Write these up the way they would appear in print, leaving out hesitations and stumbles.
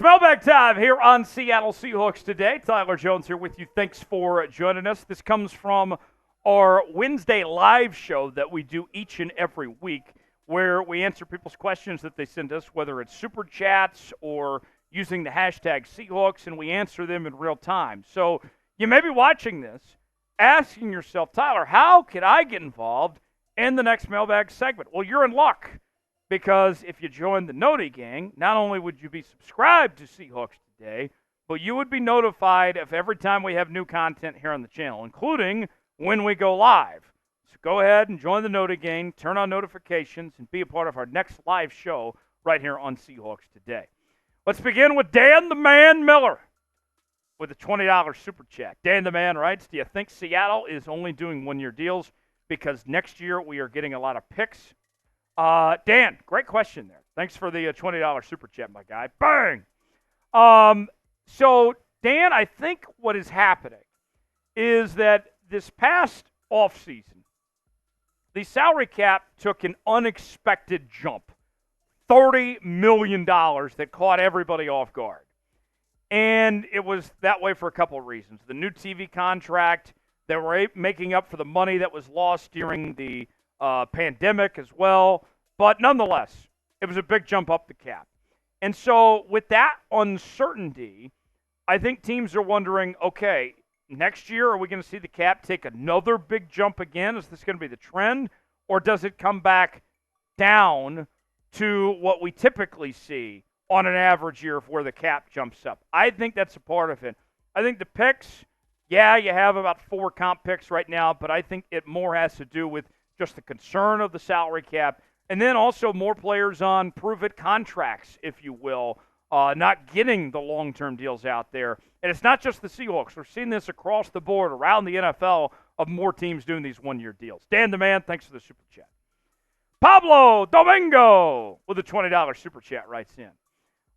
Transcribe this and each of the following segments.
mailbag time here on Seattle Seahawks Today. Tyler Jones here with you. Thanks for joining us. This comes from our Wednesday live show that we do each and every week, where we answer people's questions that they send us, whether it's super chats or using the hashtag Seahawks, and we answer them in real time. So you may be watching this, asking yourself, Tyler, how can I get involved in the next mailbag segment? Well, you're in luck, because if you join the NOTI gang, not only would you be subscribed to Seahawks Today, but you would be notified of every time we have new content here on the channel, including when we go live. So go ahead and join the NOTI gang, turn on notifications, and be a part of our next live show right here on Seahawks Today. Let's begin with Dan the Man Miller with a $20 super chat. Dan the Man writes, do you think Seattle is only doing one-year deals because next year we are getting a lot of picks? Dan, great question there. Thanks for the $20 super chat, my guy. Bang! So, Dan, I think what is happening is that this past offseason, the salary cap took an unexpected jump. $30 million that caught everybody off guard. And it was that way for a couple of reasons. The new TV contract, they were making up for the money that was lost during the pandemic as well. But nonetheless, it was a big jump up the cap. And so with that uncertainty, I think teams are wondering, okay, next year, are we going to see the cap take another big jump again? Is this going to be the trend? Or does it come back down to what we typically see on an average year of where the cap jumps up? I think that's a part of it. I think the picks, yeah, you have about 4 comp picks right now, but I think it more has to do with just the concern of the salary cap, and then also more players on prove-it contracts, if you will, not getting the long-term deals out there. And it's not just the Seahawks. We're seeing this across the board around the NFL of more teams doing these one-year deals. Dan the Man, thanks for the super chat. Pablo Domingo with a $20 super chat writes in,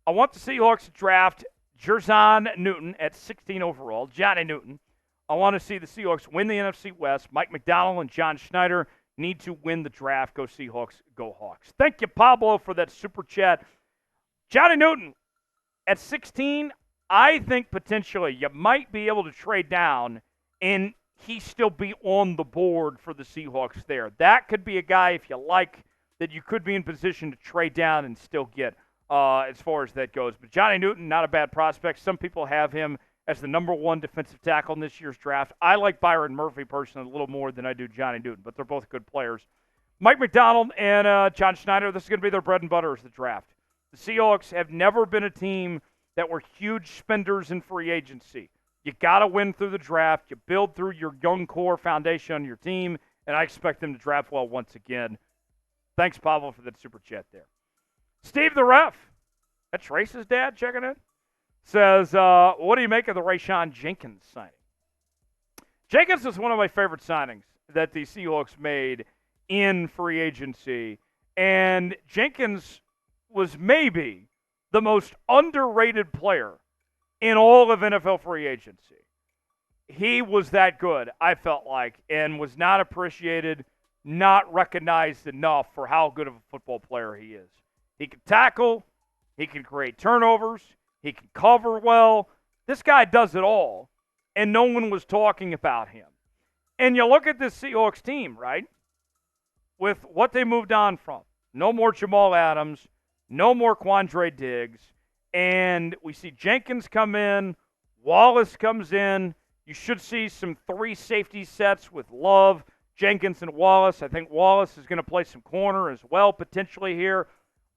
I want the Seahawks to draft Jer'Zhan Newton at 16 overall, Johnny Newton. I want to see the Seahawks win the NFC West. Mike Macdonald and John Schneider need to win the draft. Go Seahawks, go Hawks. Thank you, Pablo, for that super chat. Johnny Newton, at 16, I think potentially you might be able to trade down and he still be on the board for the Seahawks there. That could be a guy, if you like, that you could be in position to trade down and still get as far as that goes. But Johnny Newton, not a bad prospect. Some people have him as the number 1 defensive tackle in this year's draft. I like Byron Murphy personally a little more than I do Johnny Newton, but they're both good players. Mike Macdonald and John Schneider, this is going to be their bread and butter as the draft. The Seahawks have never been a team that were huge spenders in free agency. You got to win through the draft. You build through your young core foundation on your team, and I expect them to draft well once again. Thanks, Pablo, for that super chat there. Steve the Ref, that's Trace's dad checking in, says, what do you make of the Rayshawn Jenkins signing? Jenkins is one of my favorite signings that the Seahawks made in free agency, and Jenkins was maybe the most underrated player in all of NFL free agency. He was that good, I felt like, and was not appreciated, not recognized enough for how good of a football player he is. He can tackle, he can create turnovers, he can cover well. This guy does it all, and no one was talking about him. And you look at this Seahawks team, right, with what they moved on from. No more Jamal Adams, no more Quandre Diggs, and we see Jenkins come in, Wallace comes in. You should see some 3 safety sets with Love, Jenkins, and Wallace. I think Wallace is going to play some corner as well potentially here.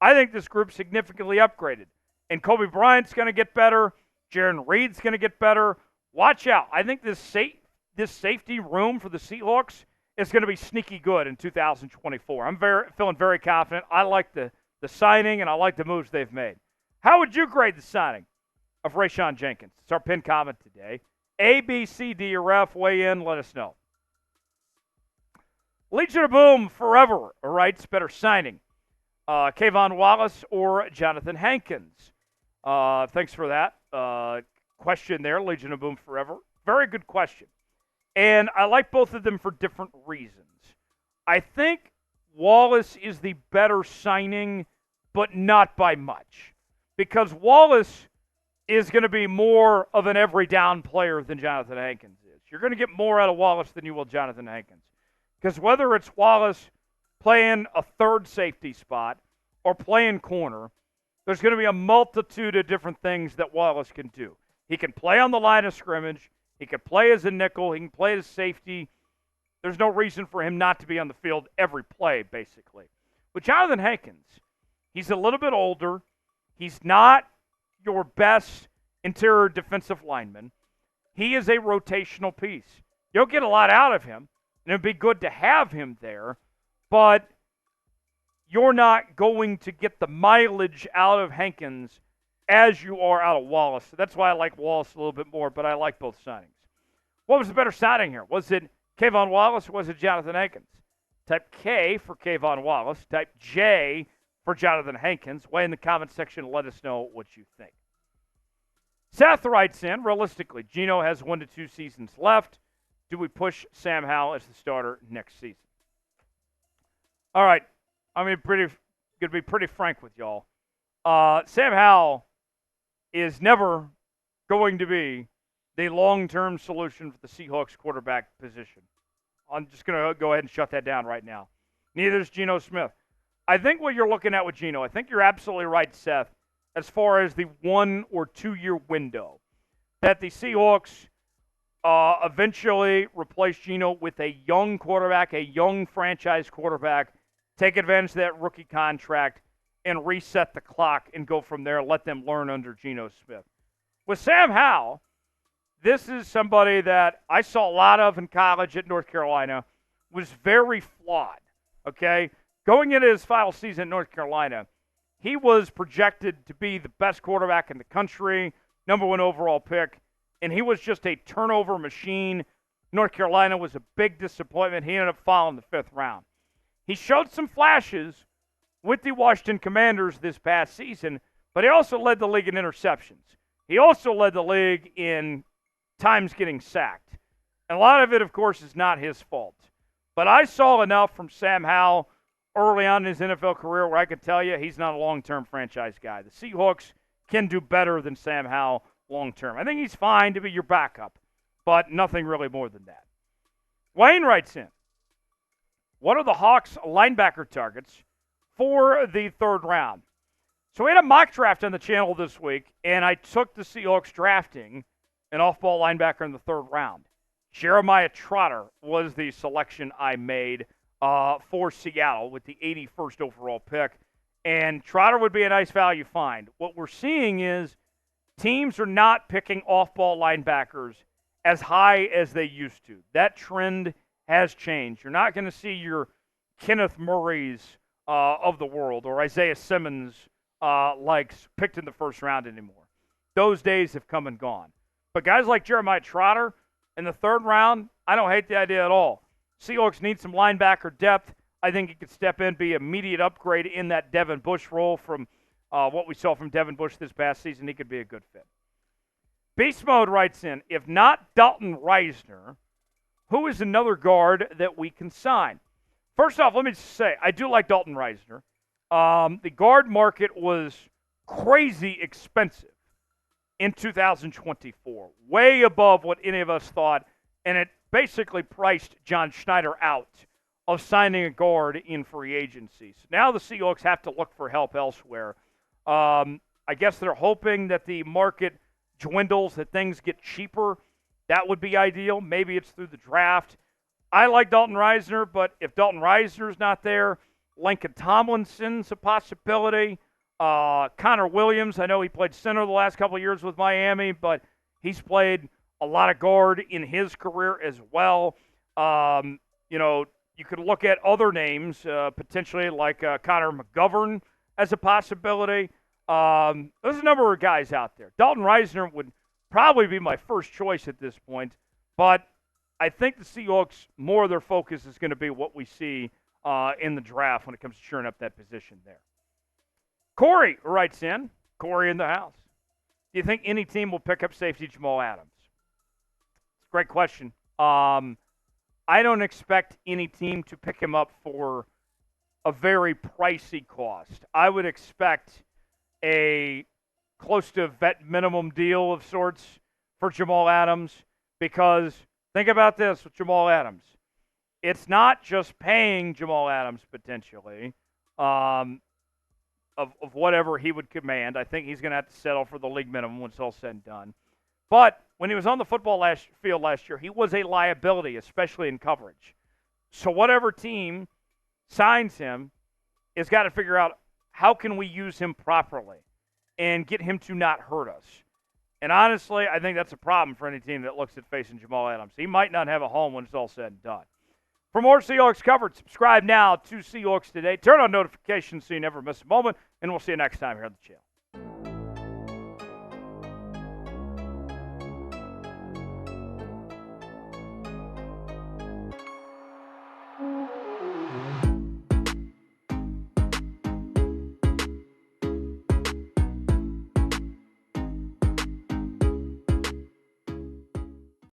I think this group's significantly upgraded. And Kobe Bryant's going to get better. Jaron Reed's going to get better. Watch out. I think this safety room for the Seahawks is going to be sneaky good in 2024. I'm feeling very confident. I like the signing, and I like the moves they've made. How would you grade the signing of Rayshawn Jenkins? It's our pinned comment today. A, B, C, D, or F, weigh in, let us know. Legion of Boom Forever writes, better signing, Kayvon Wallace or Johnathan Hankins? Thanks for that question there, Legion of Boom Forever. Very good question. And I like both of them for different reasons. I think Wallace is the better signing, but not by much. Because Wallace is going to be more of an every down player than Johnathan Hankins is. You're going to get more out of Wallace than you will Johnathan Hankins. Because whether it's Wallace playing a third safety spot or playing corner, there's going to be a multitude of different things that Wallace can do. He can play on the line of scrimmage. He can play as a nickel. He can play as safety. There's no reason for him not to be on the field every play, basically. With Johnathan Hankins, he's a little bit older. He's not your best interior defensive lineman. He is a rotational piece. You'll get a lot out of him, and it'd be good to have him there, but you're not going to get the mileage out of Hankins as you are out of Wallace. So that's why I like Wallace a little bit more, but I like both signings. What was the better signing here? Was it Kayvon Wallace or was it Johnathan Hankins? Type K for Kayvon Wallace. Type J for Johnathan Hankins. Weigh in the comment section and let us know what you think. Seth writes in, realistically, Geno has 1 to 2 seasons left. Do we push Sam Howell as the starter next season? All right. I'm going to be pretty frank with y'all. Sam Howell is never going to be the long-term solution for the Seahawks quarterback position. I'm just going to go ahead and shut that down right now. Neither is Geno Smith. I think what you're looking at with Geno, I think you're absolutely right, Seth, as far as the 1 or 2 year window, that the Seahawks eventually replace Geno with a young quarterback, a young franchise quarterback, take advantage of that rookie contract, and reset the clock and go from there, let them learn under Geno Smith. With Sam Howell, this is somebody that I saw a lot of in college at North Carolina, was very flawed, okay? Going into his final season at North Carolina, he was projected to be the best quarterback in the country, number 1 overall pick, and he was just a turnover machine. North Carolina was a big disappointment. He ended up falling the 5th round. He showed some flashes with the Washington Commanders this past season, but he also led the league in interceptions. He also led the league in times getting sacked. And a lot of it, of course, is not his fault. But I saw enough from Sam Howell early on in his NFL career where I could tell you he's not a long-term franchise guy. The Seahawks can do better than Sam Howell long-term. I think he's fine to be your backup, but nothing really more than that. Wayne writes in, what are the Hawks linebacker targets for the 3rd round? So we had a mock draft on the channel this week, and I took the Seahawks drafting an off-ball linebacker in the 3rd round. Jeremiah Trotter was the selection I made for Seattle with the 81st overall pick, and Trotter would be a nice value find. What we're seeing is teams are not picking off-ball linebackers as high as they used to. That trend has changed. You're not going to see your Kenneth Murrays of the world or Isaiah Simmons likes picked in the 1st round anymore. Those days have come and gone. But guys like Jeremiah Trotter in the 3rd round, I don't hate the idea at all. Seahawks need some linebacker depth. I think he could step in, be an immediate upgrade in that Devin Bush role from what we saw from Devin Bush this past season. He could be a good fit. Beast Mode writes in, if not Dalton Reisner, who is another guard that we can sign? First off, let me just say, I do like Dalton Reisner. The guard market was crazy expensive in 2024, way above what any of us thought, and it basically priced John Schneider out of signing a guard in free agency. So now the Seahawks have to look for help elsewhere. I guess they're hoping that the market dwindles, that things get cheaper. That would be ideal. Maybe it's through the draft. I like Dalton Reisner, but if Dalton Reisner's not there, Lincoln Tomlinson's a possibility. Connor Williams, I know he played center the last couple of years with Miami, but he's played a lot of guard in his career as well. You could look at other names, potentially like Connor McGovern as a possibility. There's a number of guys out there. Dalton Reisner would probably be my first choice at this point, but I think the Seahawks, more of their focus is going to be what we see in the draft when it comes to shoring up that position there. Corey writes in, Corey in the house. Do you think any team will pick up safety Jamal Adams? It's a great question. I don't expect any team to pick him up for a very pricey cost. I would expect a close to a vet minimum deal of sorts for Jamal Adams, because think about this with Jamal Adams. It's not just paying Jamal Adams potentially of whatever he would command. I think he's going to have to settle for the league minimum when it's all said and done. But when he was on the football field last year, he was a liability, especially in coverage. So whatever team signs him has got to figure out how can we use him properly and get him to not hurt us. And honestly, I think that's a problem for any team that looks at facing Jamal Adams. He might not have a home when it's all said and done. For more Seahawks coverage, subscribe now to Seahawks Today. Turn on notifications so you never miss a moment, and we'll see you next time here on the channel.